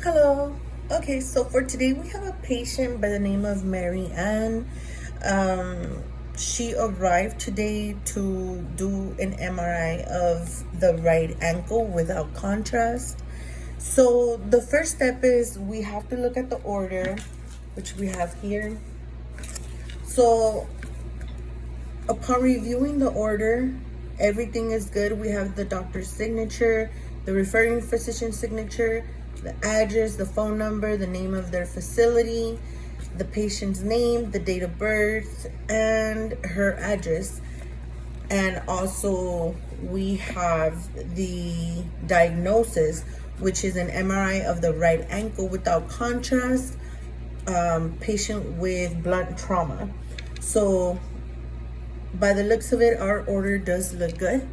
Hello. Okay, so for today we have a patient by the name of Mary Ann. Um, she arrived today to do an MRI of the right ankle without contrast. So the first step is we have to look at the order, which we have here. So upon reviewing the order, everything is good. We have the doctor's signature, the referring physician's signature, the address, the phone number, the name of their facility, the patient's name, the date of birth, and her address. And also, we have the diagnosis, which is an MRI of the right ankle without contrast, patient with blunt trauma. So by the looks of it, our order does look good.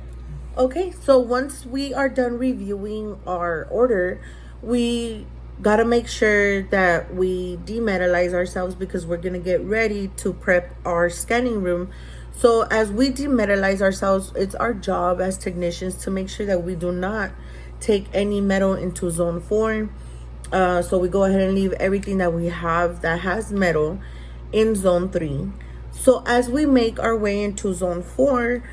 Okay, so once we are done reviewing our order, we gotta make sure that we demetalize ourselves because we're gonna get ready to prep our scanning room. So as we demetalize ourselves, it's our job as technicians to make sure that we do not take any metal into zone 4. So we go ahead and leave everything that we have that has metal in zone 3. So as we make our way into zone 4,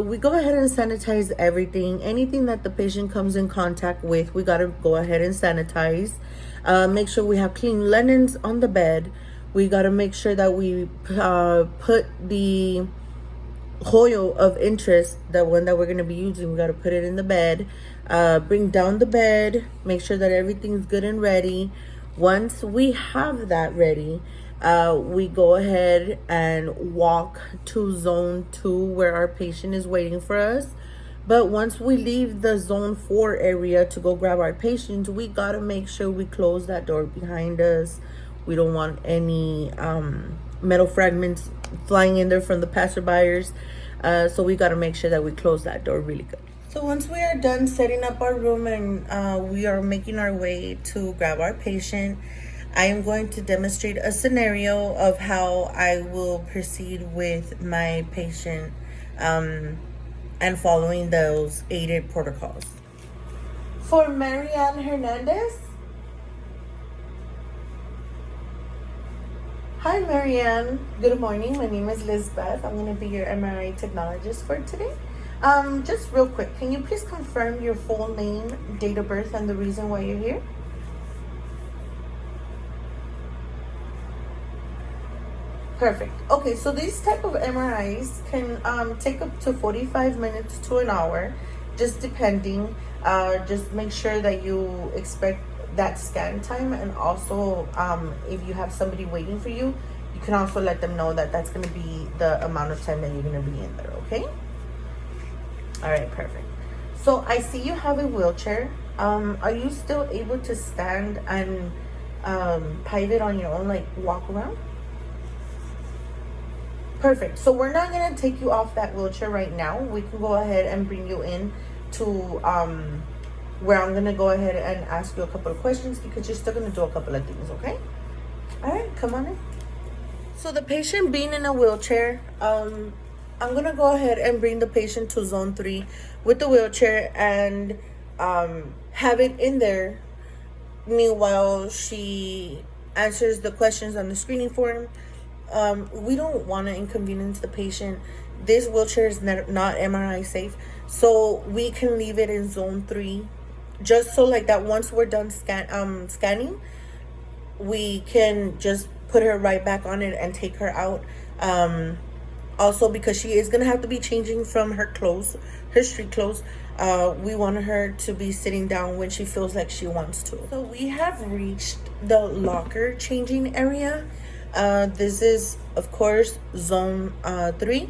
we go ahead and sanitize everything. Anything that the patient comes in contact with, we gotta go ahead and sanitize. Make sure we have clean linens on the bed. We gotta make sure that we put the Hoyo of interest, the one that we're going to be using, we got to put it in the bed. Bring down the bed, make sure that everything's good and ready. Once we have that ready, we go ahead and walk to zone 2 where our patient is waiting for us. But once we leave the zone 4 area to go grab our patient, we got to make sure we close that door behind us. We don't want any metal fragments flying in there from the passerbyers. So we got to make sure that we close that door really good. So once we are done setting up our room and we are making our way to grab our patient, I am going to demonstrate a scenario of how I will proceed with my patient and following those aided protocols. For Mary Ann Hernandez. Hi, Marianne. Good morning. My name is Lizbeth. I'm going to be your MRI technologist for today. Just real quick, can you please confirm your full name, date of birth, and the reason why you're here? Perfect. Okay, so these type of MRIs can take up to 45 minutes to an hour, just depending. Just make sure that you expect that scan time, and also if you have somebody waiting for you, you can also let them know that that's going to be the amount of time that you're going to be in there. Okay. All right, perfect. So I see you have a wheelchair. Are you still able to stand and pivot on your own, like walk around? Perfect. So we're not going to take you off that wheelchair right now. We can go ahead and bring you in to where I'm going to go ahead and ask you a couple of questions because you're still going to do a couple of things, okay? All right, come on in. So the patient being in a wheelchair, I'm going to go ahead and bring the patient to zone 3 with the wheelchair and have it in there. Meanwhile, she answers the questions on the screening form. We don't want to inconvenience the patient. This wheelchair is not MRI safe, so we can leave it in zone 3 just so like that once we're done scanning, we can just put her right back on it and take her out. Also, because she is gonna have to be changing from her clothes, her street clothes, we want her to be sitting down when she feels like she wants to. So we have reached the locker changing area. This is of course zone 3.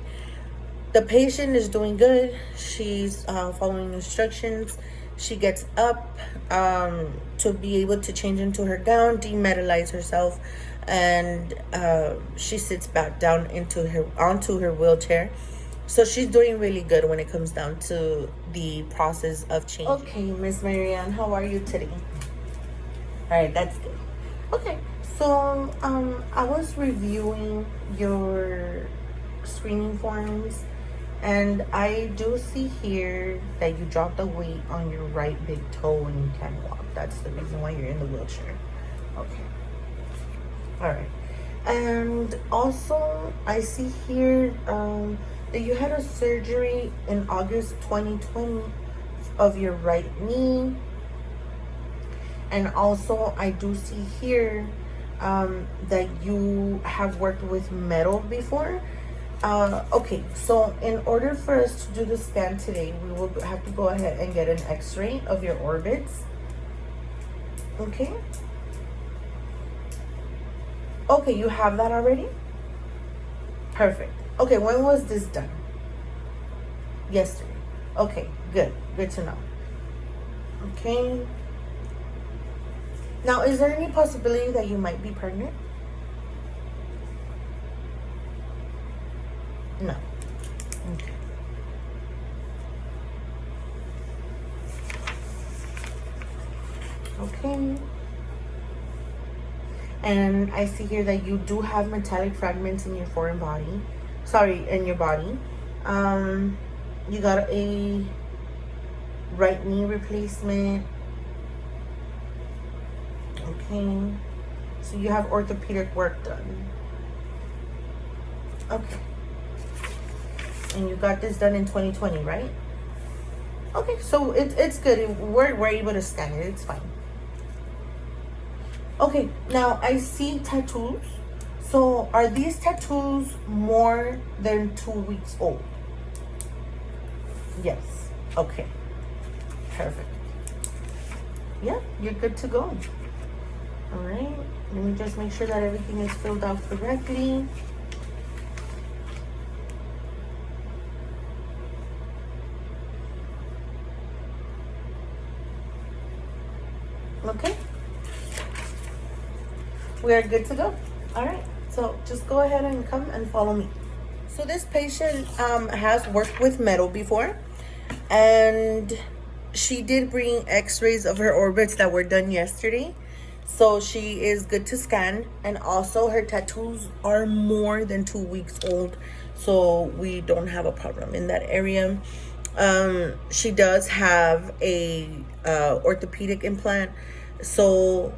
The patient is doing good. She's following instructions. She gets up to be able to change into her gown, demetalize herself, and she sits back down onto her wheelchair. So she's doing really good when it comes down to the process of change. Okay, Miss Marianne, how are you today? All right, that's good. Okay, so I was reviewing your screening forms And I do see here that you dropped the weight on your right big toe and you can't walk. That's the reason why you're in the wheelchair. Okay. All right. And also, I see here that you had a surgery in August 2020 of your right knee. And also, I do see here that you have worked with metal before. Okay, so in order for us to do the scan today, we will have to go ahead and get an x-ray of your orbits. Okay. Okay, you have that already? Perfect. Okay, when was this done? Yesterday. Okay, good. Good to know. Okay. Now, is there any possibility that you might be pregnant? No. Okay. Okay. And I see here that you do have metallic fragments in your foreign body. Sorry, in your body. You got a right knee replacement. Okay. So you have orthopedic work done. Okay. And you got this done in 2020, right? Okay, so it's good. We're able to scan it. It's fine. Okay, now I see tattoos. So are these tattoos more than 2 weeks old? Yes. Okay. Perfect. Yeah, you're good to go. All right. Let me just make sure that everything is filled out correctly. Okay. We are good to go. All right. So just go ahead and come and follow me. So this patient has worked with metal before, and she did bring x-rays of her orbits that were done yesterday. So she is good to scan, and also her tattoos are more than 2 weeks old, so we don't have a problem in that area. She does have a orthopedic implant. So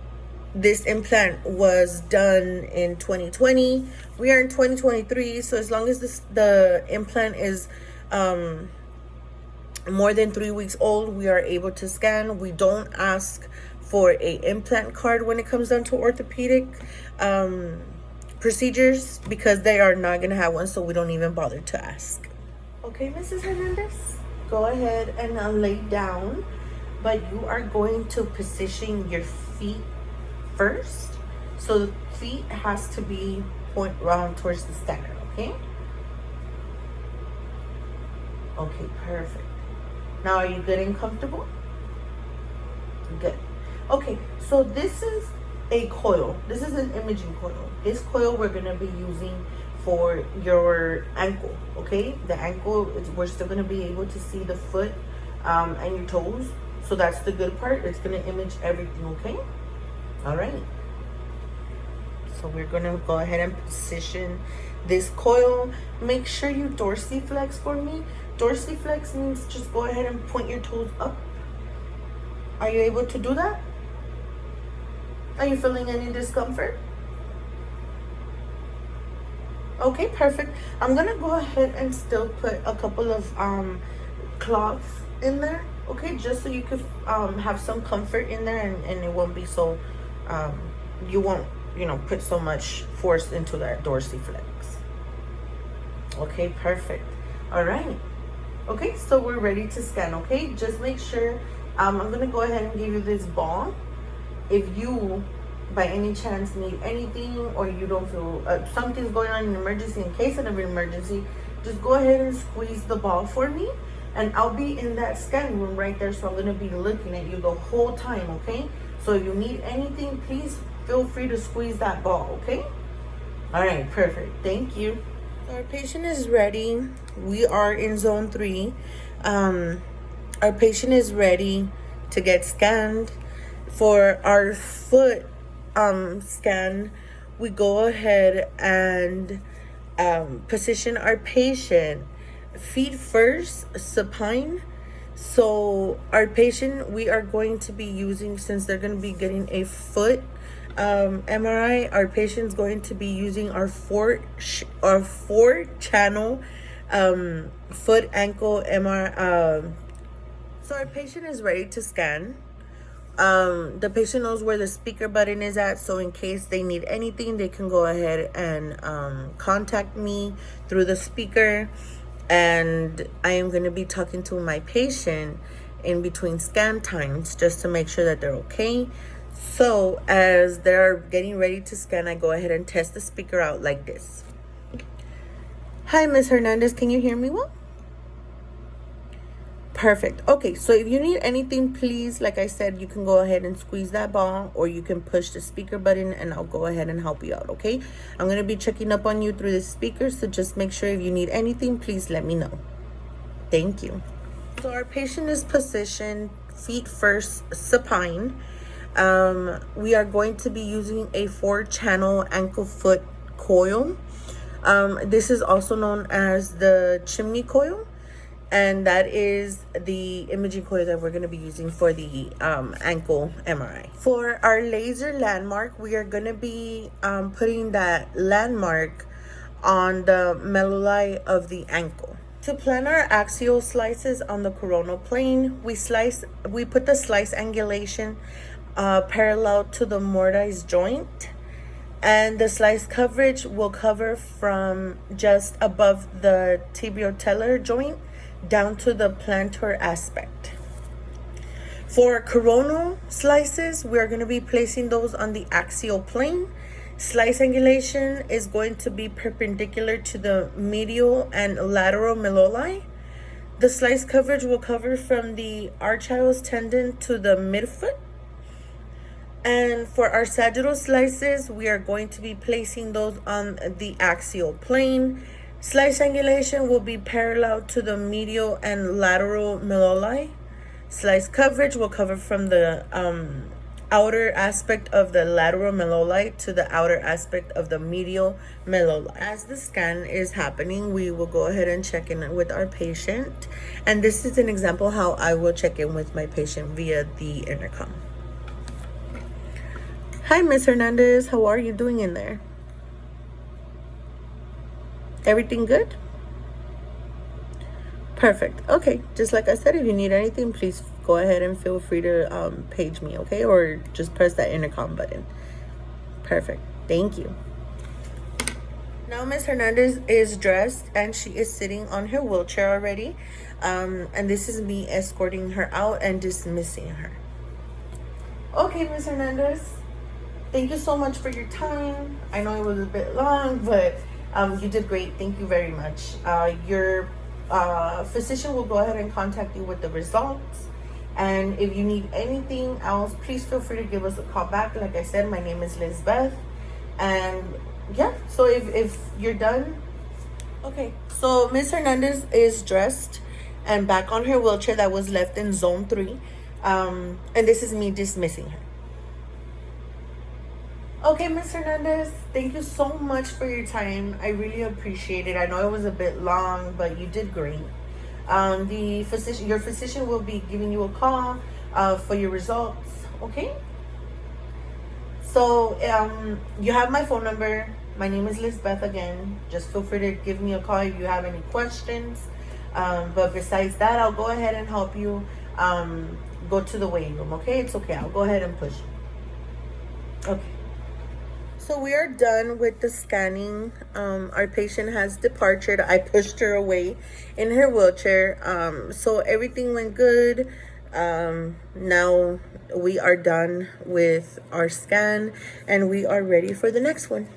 this implant was done in 2020. We are in 2023, so as long as the implant is more than 3 weeks old, we are able to scan. We don't ask for a implant card when it comes down to orthopedic procedures, because they are not going to have one, so we don't even bother to ask. Okay, Mrs. Hernandez, go ahead and lay down, but you are going to position your feet first. So the feet has to be point round towards the scanner, okay? Okay, perfect. Now, are you good and comfortable? Good. Okay, so this is a coil. This is an imaging coil. This coil we're going to be using for your ankle, okay? The ankle, we're still going to be able to see the foot and your toes. So that's the good part. It's going to image everything, okay? All right. So we're going to go ahead and position this coil. Make sure you dorsiflex for me. Dorsiflex means just go ahead and point your toes up. Are you able to do that? Are you feeling any discomfort? Okay, perfect. I'm gonna go ahead and still put a couple of cloths in there, okay, just so you could have some comfort in there, and it won't be so you won't, you know, put so much force into that dorsiflex. Okay, perfect. All right. Okay, so we're ready to scan, okay? Just make sure, I'm gonna go ahead and give you this ball. If you, by any chance, need anything, or you don't feel something's going on in an emergency, in case of an emergency, just go ahead and squeeze the ball for me, and I'll be in that scan room right there, so I'm gonna be looking at you the whole time, okay? So if you need anything, please feel free to squeeze that ball, okay? All right, perfect. Thank you. So our patient is ready. We are in zone 3. Our patient is ready to get scanned. For our foot scan, we go ahead and position our patient feet first supine. So our patient, we are going to be using, since they're going to be getting a foot MRI, our patient's going to be using our four channel foot ankle MRI. So our patient is ready to scan. The patient knows where the speaker button is at, so in case they need anything, they can go ahead and contact me through the speaker. And I am going to be talking to my patient in between scan times just to make sure that they're okay. So as they're getting ready to scan, I go ahead and test the speaker out like this. Hi, Ms. Hernandez, can you hear me well? Perfect. Okay, so if you need anything, please, like I said, you can go ahead and squeeze that ball, or you can push the speaker button and I'll go ahead and help you out, okay? I'm going to be checking up on you through the speaker, so just make sure if you need anything, please let me know. Thank you. So our patient is positioned feet first supine. We are going to be using a 4-channel ankle foot coil. This is also known as the chimney coil. And that is the imaging coil that we're going to be using for the ankle MRI. For our laser landmark, we are going to be putting that landmark on the malleoli of the ankle. To plan our axial slices on the coronal plane, we put the slice angulation parallel to the mortise joint. And the slice coverage will cover from just above the tibiotellar joint down to the plantar aspect. For coronal slices, we're going to be placing those on the axial plane. Slice angulation is going to be perpendicular to the medial and lateral malleoli. The slice coverage will cover from the Achilles tendon to the midfoot. And for our sagittal slices, we are going to be placing those on the axial plane. Slice angulation will be parallel to the medial and lateral malleoli. Slice coverage will cover from the outer aspect of the lateral malleoli to the outer aspect of the medial malleoli. As the scan is happening, we will go ahead and check in with our patient. And this is an example how I will check in with my patient via the intercom. Hi, Ms. Hernandez. How are you doing in there? Everything good? Perfect. Okay, just like I said, if you need anything, please go ahead and feel free to page me, okay? Or just press that intercom button. Perfect. Thank you. Now Ms. Hernandez is dressed and she is sitting on her wheelchair already. And this is me escorting her out and dismissing her. Okay, Ms. Hernandez. Thank you so much for your time. I know it was a bit long, but you did great. Thank you very much. Your physician will go ahead and contact you with the results. And if you need anything else, please feel free to give us a call back. Like I said, my name is Lizbeth. And yeah, so if you're done. Okay, so Ms. Hernandez is dressed and back on her wheelchair that was left in zone 3. And this is me dismissing her. Okay, Ms. Hernandez, thank you so much for your time. I really appreciate it. I know it was a bit long, but you did great. Your physician will be giving you a call for your results, okay? So you have my phone number. My name is Lizbeth again. Just feel free to give me a call if you have any questions. But besides that, I'll go ahead and help you go to the waiting room, okay? It's okay. I'll go ahead and push you. Okay. So we are done with the scanning. Our patient has departed. I pushed her away in her wheelchair. So everything went good. Now we are done with our scan and we are ready for the next one.